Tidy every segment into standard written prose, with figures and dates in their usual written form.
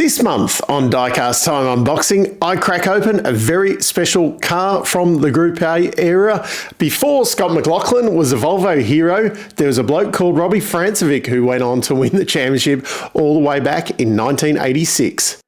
This month on Diecast Time Unboxing, I crack open a very special car from the Group A era. Before Scott McLaughlin was a Volvo hero, there was a bloke called Robbie Francevic who went on to win the championship all the way back in 1986.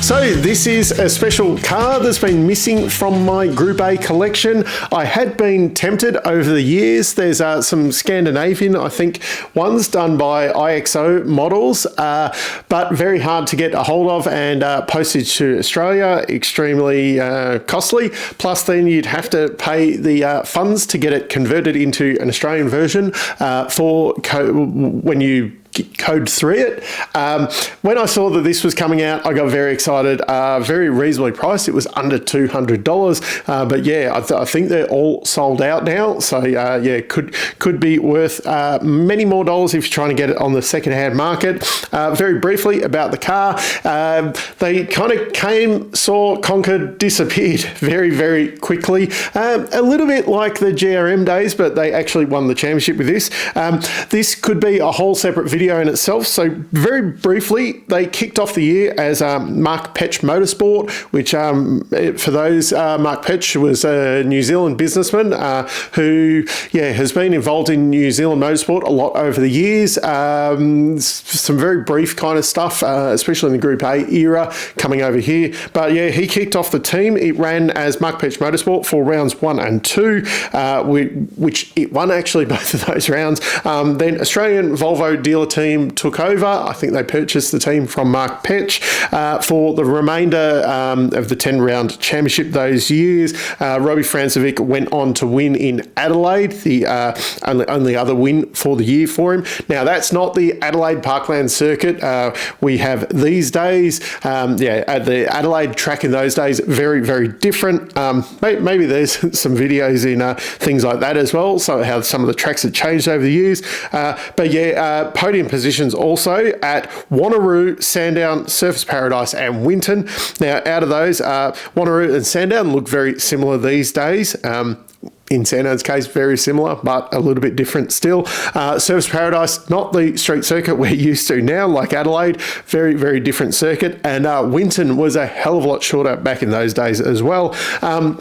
So this is a special car that's been missing from my Group A collection. I had been tempted over the years. There's some Scandinavian, I think, ones done by IXO models, but very hard to get a hold of, and postage to Australia, extremely costly. Plus then you'd have to pay the funds to get it converted into an Australian version for when you code 3 it. When I saw that this was coming out, I got very excited. Very reasonably priced. It was under $200, but yeah, I think they're all sold out now. So yeah, could be worth many more dollars if you're trying to get it on the second-hand market. Very briefly about the car, they kind of came, saw, conquered, disappeared very, very quickly. A little bit like the GRM days, but they actually won the championship with this. This could be a whole separate video in itself. So very briefly, they kicked off the year as Mark Petch Motorsport, which for those, Mark Petch was a New Zealand businessman who has been involved in New Zealand motorsport a lot over the years. Some very brief kind of stuff, especially in the Group A era coming over here. But yeah, he kicked off the team. It ran as Mark Petch Motorsport for rounds 1 and 2, which it won actually both of those rounds. Then Australian Volvo dealer team took over. I think they purchased the team from Mark Petch for the remainder of the 10-round championship those years. Robbie Francevic went on to win in Adelaide, the only other win for the year for him. Now, that's not the Adelaide Parkland circuit we have these days. At the Adelaide track in those days, very, very different. Maybe there's some videos in things like that as well, so how some of the tracks have changed over the years. But yeah, podium positions also at Wanneroo, Sandown, Surfers Paradise and Winton. Now, out of those, Wanneroo and Sandown look very similar these days. In Sandown's case, very similar, but a little bit different still. Surfers Paradise, not the street circuit we're used to now, like Adelaide, very, very different circuit. And Winton was a hell of a lot shorter back in those days as well.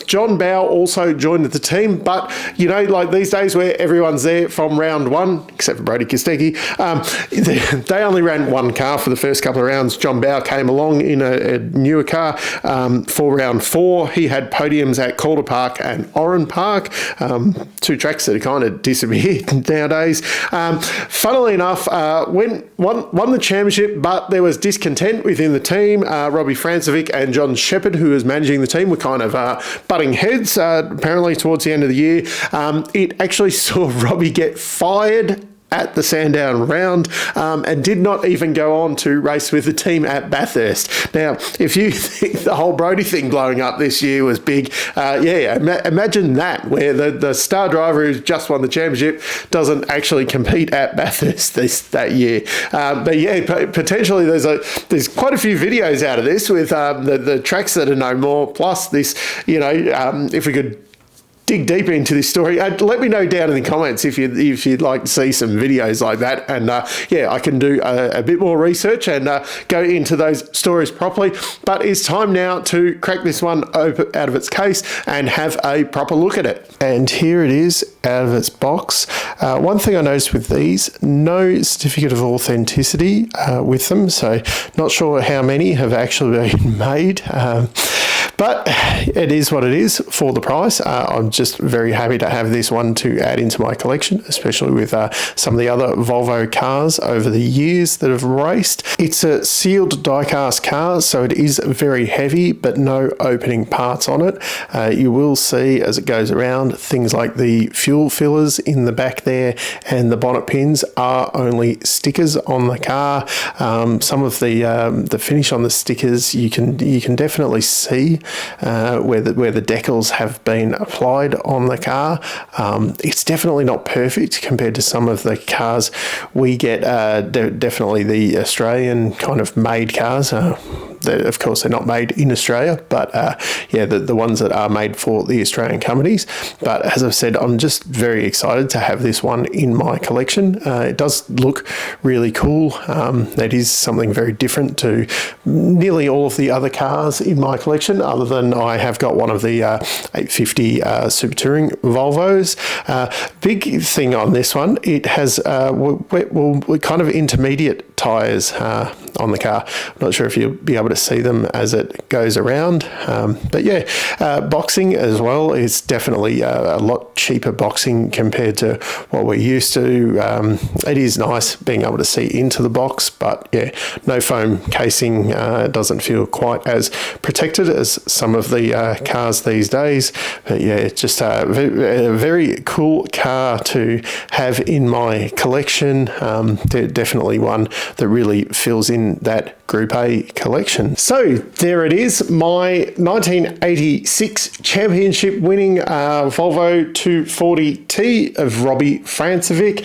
John Bowe also joined the team, but, you know, like these days where everyone's there from round 1, except for Brody Kostecki, they only ran one car for the first couple of rounds. John Bowe came along in a newer car for round 4. He had podiums at Calder Park and Oran Park. Two tracks that are kind of disappeared nowadays. Funnily enough, won the championship, but there was discontent within the team. Robbie Francevic and John Shepherd, who was managing the team, were kind of butting heads apparently towards the end of the year. It actually saw Robbie get fired at the Sandown round and did not even go on to race with the team at Bathurst. Now, if you think the whole Brody thing blowing up this year was big, imagine that, where the star driver who's just won the championship doesn't actually compete at Bathurst that year. But yeah, potentially there's quite a few videos out of this with the tracks that are no more, plus this, you know, if we could dig deeper into this story, let me know down in the comments if you'd like to see some videos like that, and I can do a bit more research and go into those stories properly. But it's time now to crack this one out of its case and have a proper look at it. And here it is out of its box. One thing I noticed with these, no certificate of authenticity with them, so not sure how many have actually been made. But it is what it is for the price. I'm just very happy to have this one to add into my collection, especially with some of the other Volvo cars over the years that have raced. It's a sealed die-cast car, so it is very heavy, but no opening parts on it. You will see as it goes around things like the fuel fillers in the back there, and the bonnet pins are only stickers on the car. Some of the finish on the stickers you can definitely see where the decals have been applied on the car. It's definitely not perfect compared to some of the cars we get, definitely the Australian kind of made cars. Of course, they're not made in Australia, but yeah, the ones that are made for the Australian companies. But as I've said, I'm just very excited to have this one in my collection. It does look really cool. It is something very different to nearly all of the other cars in my collection, other than I have got one of the 850 Super Touring Volvos. Big thing on this one, it has kind of intermediate tyres on the car. I'm not sure if you'll be able to see them as it goes around, but yeah, boxing as well is definitely a lot cheaper boxing compared to what we're used to. It is nice being able to see into the box, but yeah, no foam casing. Doesn't feel quite as protected as some of the cars these days. But yeah, just a very cool car to have in my collection. Definitely one that really fills in that Group A collection. So there it is, my 1986 championship winning Volvo 240T of Robbie Francevic.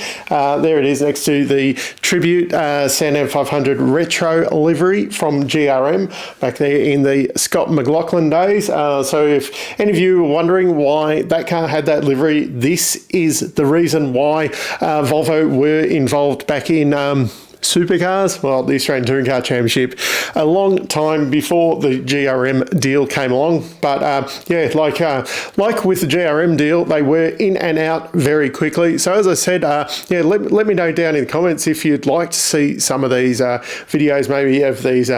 There it is next to the Tribute San-Am 500 Retro livery from GRM back there in the Scott McLaughlin days. So if any of you were wondering why that car had that livery, this is the reason why Volvo were involved back in supercars, well, the Australian Touring Car Championship, a long time before the GRM deal came along. But yeah, like with the GRM deal, they were in and out very quickly. So as I said, yeah, let me know down in the comments if you'd like to see some of these videos, maybe of these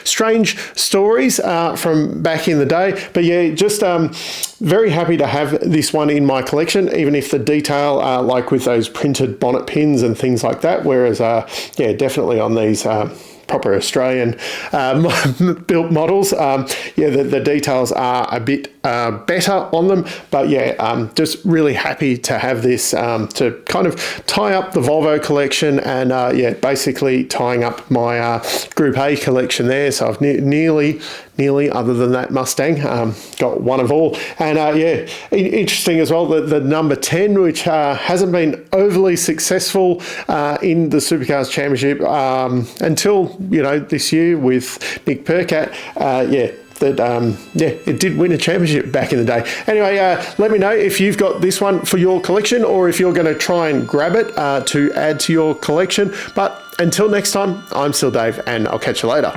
strange stories from back in the day. But yeah, just very happy to have this one in my collection, even if the detail, like with those printed bonnet pins and things like that, whereas yeah, definitely on these proper Australian built models, yeah, the details are a bit better on them. But yeah, just really happy to have this to kind of tie up the Volvo collection, and yeah, basically tying up my Group A collection there. So I've nearly, other than that Mustang, got one of all. And yeah, interesting as well, the number 10, which hasn't been overly successful in the Supercars Championship until, you know, this year with Nick Percat. Yeah, that yeah, it did win a championship back in the day. Anyway, let me know if you've got this one for your collection, or if you're going to try and grab it to add to your collection. But until next time, I'm still Dave, and I'll catch you later.